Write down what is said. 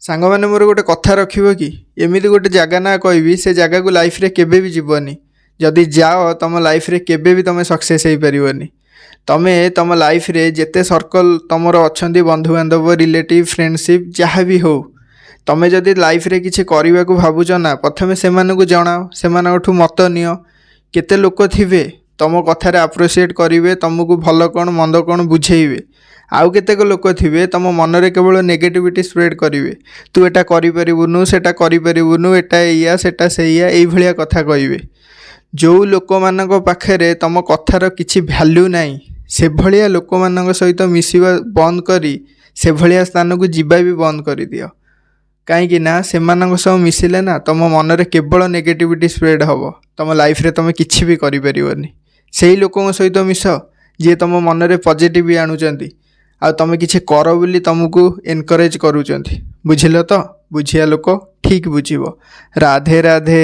ସାଙ୍ଗମାନେ ମୋର ଗୋଟେ କଥା ରଖିବ କି, ଏମିତି ଗୋଟେ ଜାଗା ନା କହିବି ସେ ଜାଗାକୁ ଲାଇଫରେ କେବେ ବି ଯିବନି। ଯଦି ଯାଅ ତମ ଲାଇଫରେ କେବେ ବି ତମେ ସକ୍ସେସ୍ ହେଇପାରିବନି। ତମେ ତମ ଲାଇଫରେ ଯେତେ ସର୍କଲ୍ ତମର ଅଛନ୍ତି, ବନ୍ଧୁବାନ୍ଧବ, ରିଲେଟିଭ୍, ଫ୍ରେଣ୍ଡସିପ୍ ଯାହା ବି ହଉ, ତମେ ଯଦି ଲାଇଫରେ କିଛି କରିବାକୁ ଭାବୁଛ ନା, ପ୍ରଥମେ ସେମାନଙ୍କୁ ଜଣାଅ, ସେମାନଙ୍କଠୁ ମତ ନିଅ। କେତେ ଲୋକ ଥିବେ ତମ କଥାରେ ଆପ୍ରିସିଏଟ୍ କରିବେ, ତମକୁ ଭଲ କ'ଣ ମନ୍ଦ କ'ଣ ବୁଝେଇବେ। ଆଉ କେତେକ ଲୋକ ଥିବେ ତମ ମନରେ କେବଳ ନେଗେଟିଭିଟି ସ୍ପ୍ରେଡ୍ କରିବେ। ତୁ ଏଟା କରିପାରିବୁନୁ, ସେଟା କରିପାରିବୁନୁ, ଏଟା ଏଇଆ ସେଟା ସେଇଆ, ଏଇଭଳିଆ କଥା କହିବେ। ଯେଉଁ ଲୋକମାନଙ୍କ ପାଖରେ ତମ କଥାର କିଛି ଭ୍ୟାଲ୍ୟୁ ନାହିଁ, ସେଭଳିଆ ଲୋକମାନଙ୍କ ସହିତ ମିଶିବା ବନ୍ଦ କରି ସେଭଳିଆ ସ୍ଥାନକୁ ଯିବା ବି ବନ୍ଦ କରିଦିଅ। କାହିଁକି ନା ସେମାନଙ୍କ ସହ ମିଶିଲେ ନା ତମ ମନରେ କେବଳ ନେଗେଟିଭିଟି ସ୍ପ୍ରେଡ୍ ହେବ। ତମ ଲାଇଫରେ ତମେ କିଛି ବି କରିପାରିବନି। ସେଇ ଲୋକଙ୍କ ସହିତ ମିଶ ଯିଏ ତମ ମନରେ ପଜିଟିଭ୍ ଆଣୁଛନ୍ତି, ଆଉ ତମେ କିଛି କର ବୋଲି ତମକୁ ଏନକରେଜ୍ କରୁଛନ୍ତି। ବୁଝିଲ ତ? ବୁଝିବା ଲୋକ ଠିକ୍ ବୁଝିବ। ରାଧେ ରାଧେ।